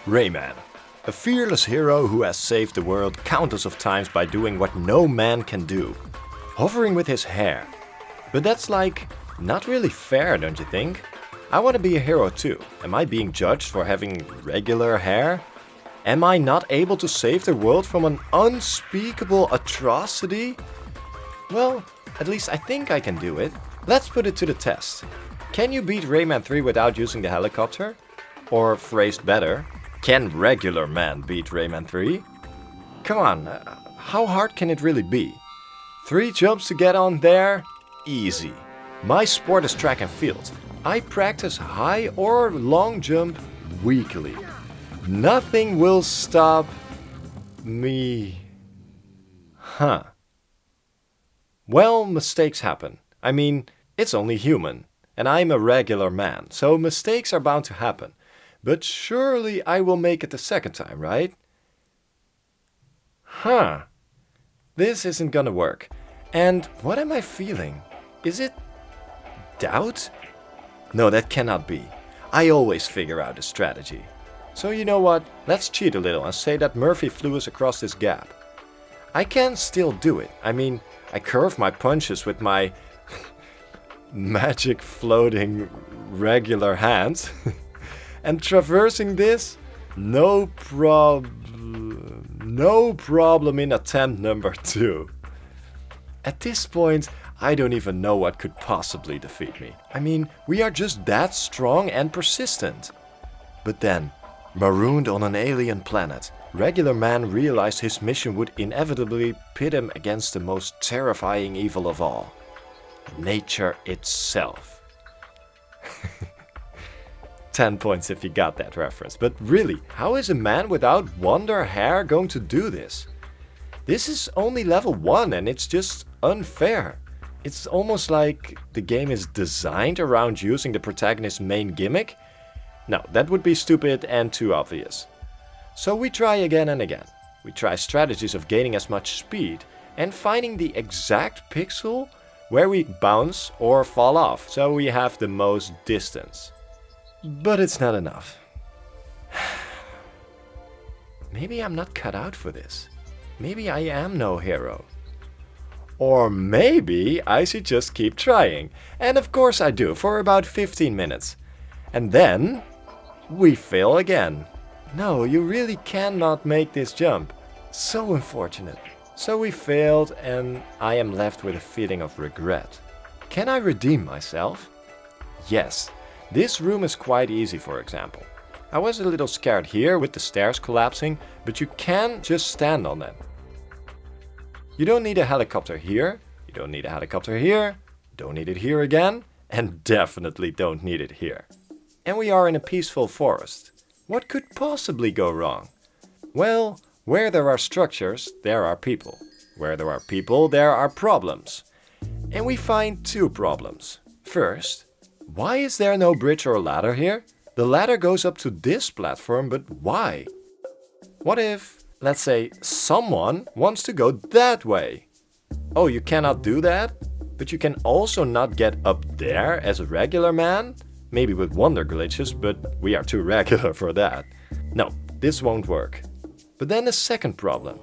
Rayman, a fearless hero who has saved the world countless of times by doing what no man can do, hovering with his hair. But that's not really fair, don't you think? I want to be a hero too. Am I being judged for having regular hair? Am I not able to save the world from an unspeakable atrocity? Well, at least I think I can do it. Let's put it to the test. Can you beat Rayman 3 without using the helicopter? Or phrased better, can regular man beat Rayman 3? Come on, how hard can it really be? 3 jumps to get on there? Easy. My sport is track and field. I practice high or long jump weekly. Nothing will stop me. Well, mistakes happen. I mean, it's only human. And I'm a regular man, so mistakes are bound to happen. But surely I will make it the second time, right? This isn't gonna work. And what am I feeling? Is it doubt? No, that cannot be. I always figure out a strategy. So you know what? Let's cheat a little and say that Murphy flew us across this gap. I can still do it. I mean, I curve my punches with my magic floating regular hands. And traversing this, no problem in attempt number 2. At this point, I don't even know what could possibly defeat me. I mean, we are just that strong and persistent. But then, marooned on an alien planet, regular man realized his mission would inevitably pit him against the most terrifying evil of all. Nature itself. 10 points if you got that reference. But really, how is a man without wonder hair going to do this? This is only level 1 and it's just unfair. It's almost like the game is designed around using the protagonist's main gimmick. No, that would be stupid and too obvious. So we try again and again. We try strategies of gaining as much speed and finding the exact pixel where we bounce or fall off, so we have the most distance. But it's not enough. Maybe I'm not cut out for this. Maybe I am no hero. Or maybe I should just keep trying. And of course I do, for about 15 minutes. And then we fail again. No, you really cannot make this jump. So unfortunate. So we failed and I am left with a feeling of regret. Can I redeem myself? Yes. This room is quite easy, for example. I was a little scared here with the stairs collapsing, but you can just stand on them. You don't need a helicopter here, you don't need a helicopter here, don't need it here again, and definitely don't need it here. And we are in a peaceful forest. What could possibly go wrong? Well, where there are structures, there are people. Where there are people, there are problems. And we find 2 problems. First, why is there no bridge or ladder here? The ladder goes up to this platform, but why? What if, let's say, someone wants to go that way? Oh, you cannot do that? But you can also not get up there as a regular man? Maybe with wonder glitches, but we are too regular for that. No, this won't work. But then the second problem.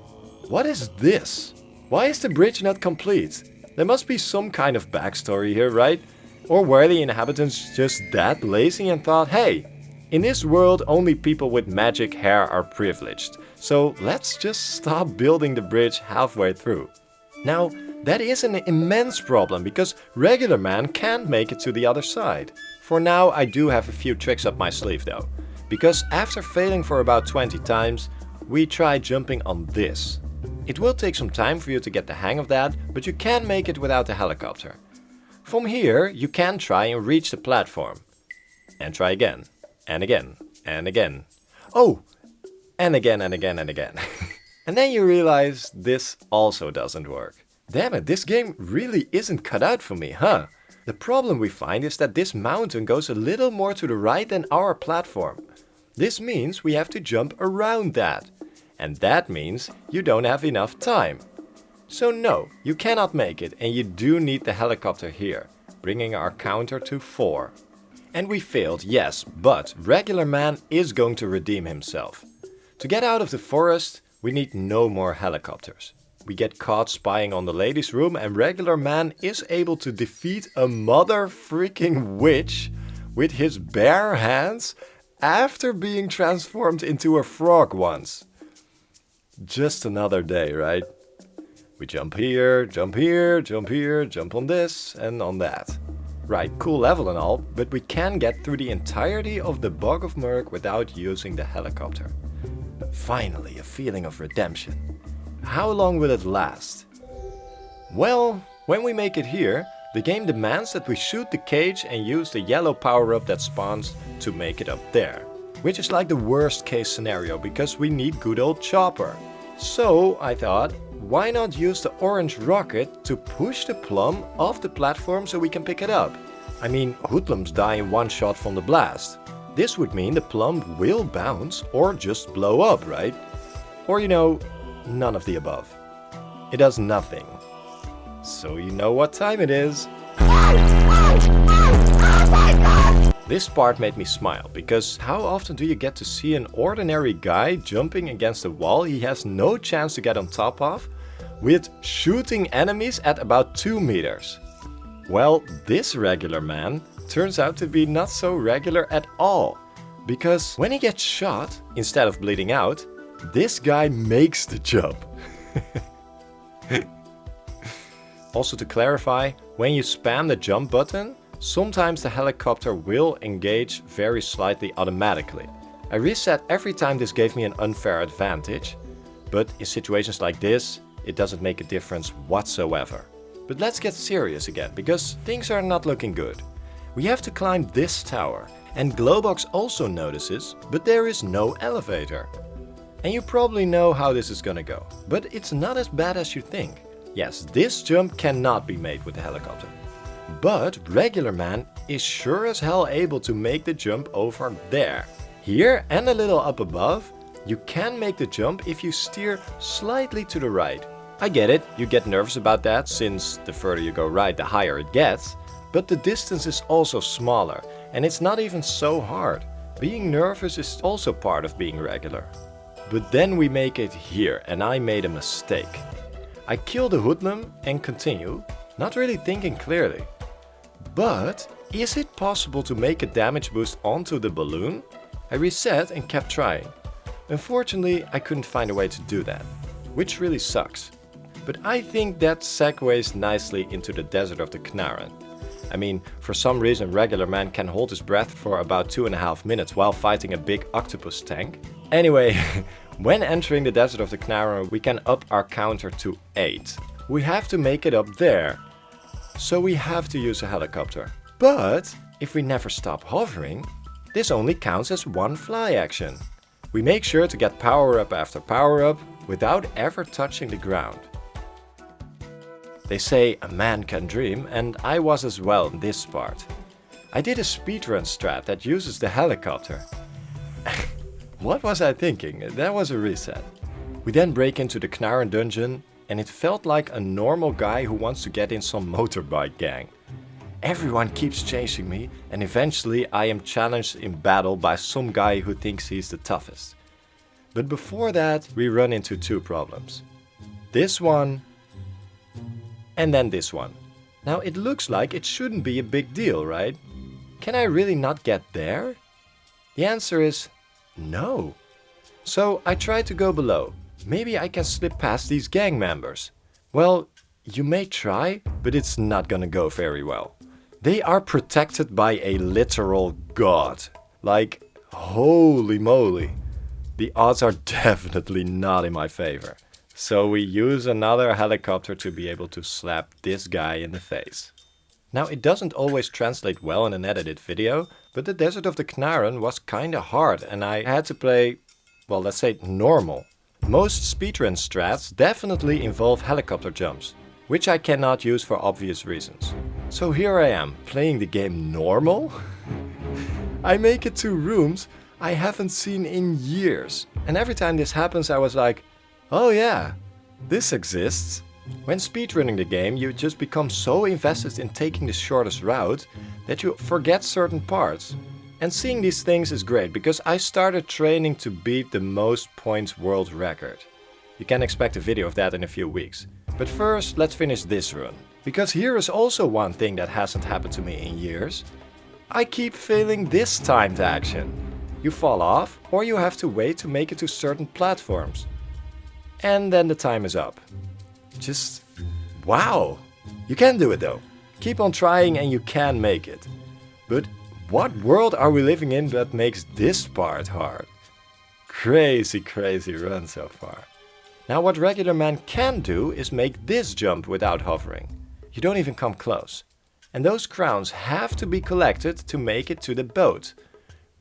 What is this? Why is the bridge not complete? There must be some kind of backstory here, right? Or were the inhabitants just that lazy and thought, hey, in this world only people with magic hair are privileged, so let's just stop building the bridge halfway through. Now, that is an immense problem because regular man can't make it to the other side. For now, I do have a few tricks up my sleeve though, because after failing for about 20 times, we try jumping on this. It will take some time for you to get the hang of that, but you can make it without the helicopter. From here, you can try and reach the platform. And try again, and again, and again. Oh, and again, and again, and again. And then you realize this also doesn't work. Damn it, this game really isn't cut out for me, huh? The problem we find is that this mountain goes a little more to the right than our platform. This means we have to jump around that. And that means you don't have enough time. So no, you cannot make it and you do need the helicopter here, bringing our counter to 4. And we failed, yes, but regular man is going to redeem himself. To get out of the forest, we need no more helicopters. We get caught spying on the ladies' room and regular man is able to defeat a mother freaking witch with his bare hands after being transformed into a frog once. Just another day, right? We jump here, jump here, jump here, jump on this and on that. Right, cool level and all, but we can get through the entirety of the Bog of Murk without using the helicopter. Finally, a feeling of redemption. How long will it last? Well, when we make it here, the game demands that we shoot the cage and use the yellow power-up that spawns to make it up there. Which is like the worst case scenario because we need good old Chopper. So I thought, why not use the orange rocket to push the plum off the platform so we can pick it up? I mean, hoodlums die in one shot from the blast. This would mean the plum will bounce or just blow up, right? Or none of the above. It does nothing. So you know what time it is. This part made me smile, because how often do you get to see an ordinary guy jumping against a wall he has no chance to get on top of, with shooting enemies at about 2 meters? Well, this regular man turns out to be not so regular at all, because when he gets shot, instead of bleeding out, this guy makes the jump. Also to clarify, when you spam the jump button, sometimes the helicopter will engage very slightly automatically. I reset every time this gave me an unfair advantage, but in situations like this, it doesn't make a difference whatsoever. But let's get serious again, because things are not looking good. We have to climb this tower, and Glowbox also notices, but there is no elevator. And you probably know how this is gonna go, but it's not as bad as you think. Yes, this jump cannot be made with the helicopter. But regular man is sure as hell able to make the jump over there. Here and a little up above, you can make the jump if you steer slightly to the right. I get it, you get nervous about that since the further you go right the higher it gets, but the distance is also smaller and it's not even so hard. Being nervous is also part of being regular. But then we make it here and I made a mistake. I kill the hoodlum and continue, not really thinking clearly. But is it possible to make a damage boost onto the balloon? I reset and kept trying. Unfortunately, I couldn't find a way to do that, which really sucks. But I think that segues nicely into the desert of the Knaaren. I mean, for some reason regular man can hold his breath for about 2.5 minutes while fighting a big octopus tank. Anyway, when entering the desert of the Knaaren, we can up our counter to 8. We have to make it up there, so we have to use a helicopter. But if we never stop hovering, this only counts as one fly action. We make sure to get power up after power up without ever touching the ground. They say a man can dream, and I was as well in this part. I did a speedrun strat that uses the helicopter. What was I thinking? That was a reset. We then break into the Knaaren dungeon and it felt like a normal guy who wants to get in some motorbike gang. Everyone keeps chasing me and eventually I am challenged in battle by some guy who thinks he's the toughest. But before that we run into 2 problems. This one and then this one. Now it looks like it shouldn't be a big deal, right? Can I really not get there? The answer is no. So I tried to go below. Maybe I can slip past these gang members. Well, you may try, but it's not gonna go very well. They are protected by a literal god. Like, holy moly. The odds are definitely not in my favor. So we use another helicopter to be able to slap this guy in the face. Now it doesn't always translate well in an edited video, but the desert of the Knaaren was kinda hard and I had to play, well, let's say normal. Most speedrun strats definitely involve helicopter jumps, which I cannot use for obvious reasons. So here I am, playing the game normal? I make it to rooms I haven't seen in years. And every time this happens I was like, oh yeah, this exists. When speedrunning the game, you just become so invested in taking the shortest route that you forget certain parts. And seeing these things is great because I started training to beat the most points world record. You can expect a video of that in a few weeks. But first, let's finish this run. Because here is also one thing that hasn't happened to me in years. I keep failing this timed action. You fall off, or you have to wait to make it to certain platforms. And then the time is up. Just wow! You can do it though. Keep on trying and you can make it. But what world are we living in that makes this part hard? Crazy run so far. Now what regular man can do is make this jump without hovering. You don't even come close. And those crowns have to be collected to make it to the boat,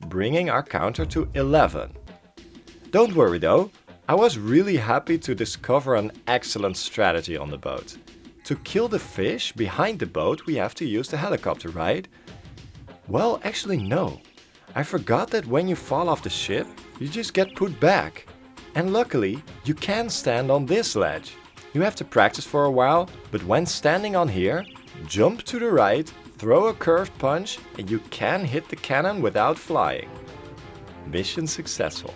bringing our counter to 11. Don't worry though, I was really happy to discover an excellent strategy on the boat. To kill the fish behind the boat we have to use the helicopter, right? Well, actually no. I forgot that when you fall off the ship, you just get put back. And luckily, you can stand on this ledge. You have to practice for a while, but when standing on here, jump to the right, throw a curved punch, and you can hit the cannon without flying. Mission successful.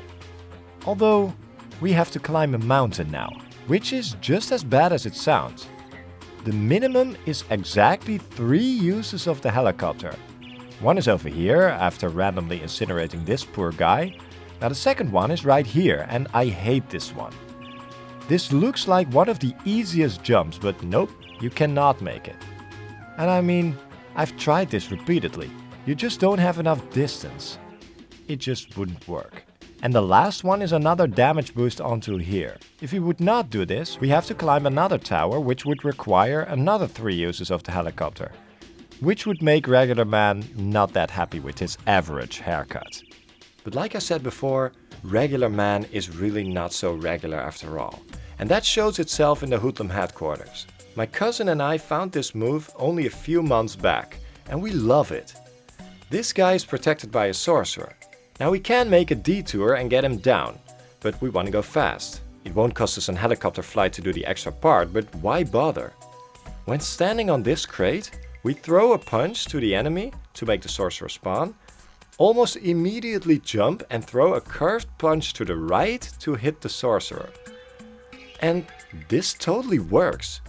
Although, we have to climb a mountain now, which is just as bad as it sounds. The minimum is exactly 3 uses of the helicopter. One is over here, after randomly incinerating this poor guy. Now the second one is right here, and I hate this one. This looks like one of the easiest jumps, but nope, you cannot make it. And I mean, I've tried this repeatedly. You just don't have enough distance. It just wouldn't work. And the last one is another damage boost onto here. If we would not do this, we have to climb another tower, which would require another 3 uses of the helicopter. Which would make regular man not that happy with his average haircut. But like I said before, regular man is really not so regular after all. And that shows itself in the Hoodlum Headquarters. My cousin and I found this move only a few months back, and we love it. This guy is protected by a sorcerer. Now we can make a detour and get him down, but we want to go fast. It won't cost us a helicopter flight to do the extra part, but why bother? When standing on this crate, we throw a punch to the enemy to make the sorcerer spawn, almost immediately jump and throw a curved punch to the right to hit the sorcerer. And this totally works.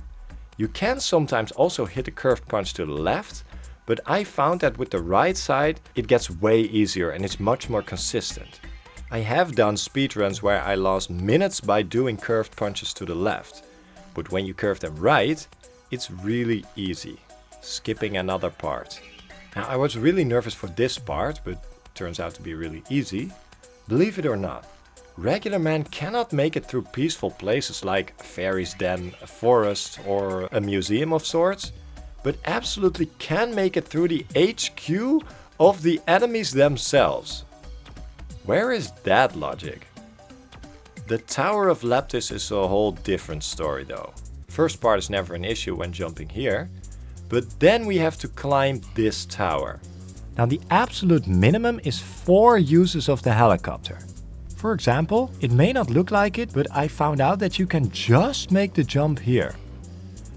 You can sometimes also hit a curved punch to the left, but I found that with the right side it gets way easier and it's much more consistent. I have done speedruns where I lost minutes by doing curved punches to the left, but when you curve them right, it's really easy, skipping another part. Now I was really nervous for this part, but it turns out to be really easy. Believe it or not, regular man cannot make it through peaceful places like a fairy's den, a forest or a museum of sorts, but absolutely can make it through the HQ of the enemies themselves. Where is that logic? The Tower of Leptys is a whole different story though. First part is never an issue when jumping here, but then we have to climb this tower. Now the absolute minimum is 4 uses of the helicopter. For example, it may not look like it, but I found out that you can just make the jump here.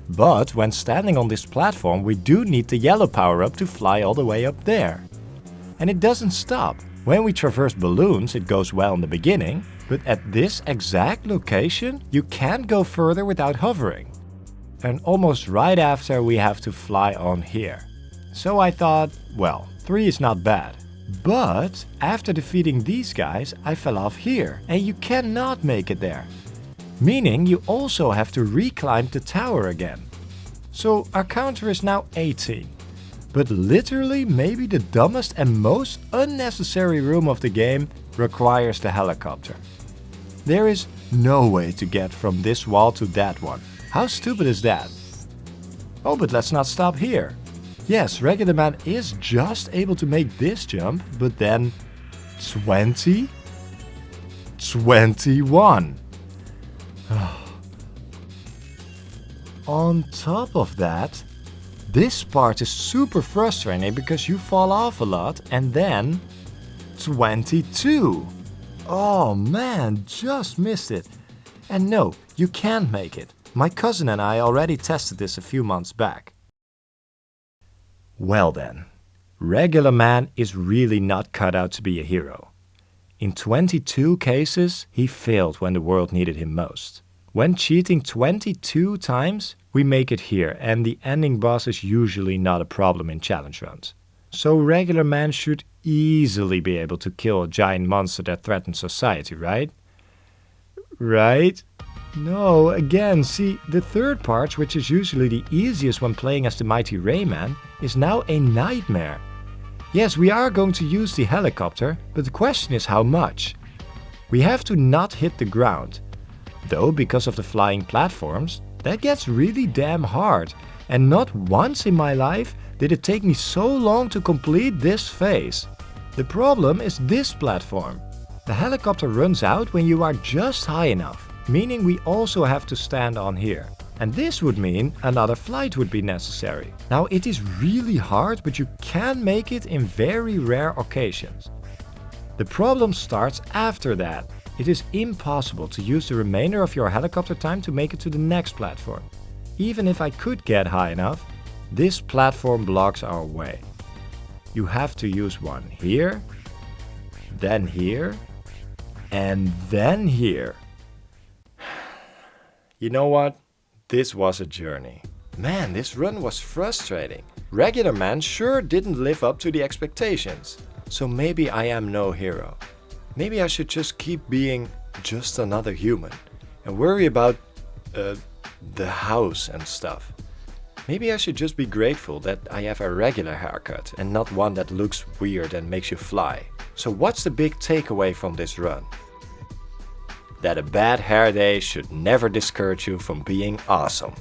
But when standing on this platform, we do need the yellow power-up to fly all the way up there. And it doesn't stop. When we traverse balloons, it goes well in the beginning, but at this exact location, you can't go further without hovering. And almost right after, we have to fly on here. So I thought, well, 3 is not bad. But after defeating these guys, I fell off here, and you cannot make it there. Meaning you also have to reclimb the tower again. So our counter is now 18. But literally maybe the dumbest and most unnecessary room of the game requires the helicopter. There is no way to get from this wall to that one. How stupid is that? Oh, but let's not stop here. Yes, regular man is just able to make this jump, but then 20? 21. On top of that, this part is super frustrating because you fall off a lot and then 22. Oh man, just missed it. And no, you can't make it. My cousin and I already tested this a few months back. Well then, regular man is really not cut out to be a hero. In 22 cases, he failed when the world needed him most. When cheating 22 times, we make it here, and the ending boss is usually not a problem in challenge runs. So regular man should easily be able to kill a giant monster that threatens society, right? Right? No, again, see, the third part, which is usually the easiest when playing as the mighty Rayman, is now a nightmare. Yes, we are going to use the helicopter, but the question is how much. We have to not hit the ground. Though, because of the flying platforms, that gets really damn hard. And not once in my life did it take me so long to complete this phase. The problem is this platform. The helicopter runs out when you are just high enough, meaning we also have to stand on here. And this would mean another flight would be necessary. Now it is really hard, but you can make it in very rare occasions. The problem starts after that. It is impossible to use the remainder of your helicopter time to make it to the next platform. Even if I could get high enough, this platform blocks our way. You have to use one here, then here, and then here. You know what? This was a journey. Man, this run was frustrating. Regular man sure didn't live up to the expectations. So maybe I am no hero. Maybe I should just keep being just another human and worry about the house and stuff. Maybe I should just be grateful that I have a regular haircut and not one that looks weird and makes you fly. So what's the big takeaway from this run? That a bad hair day should never discourage you from being awesome.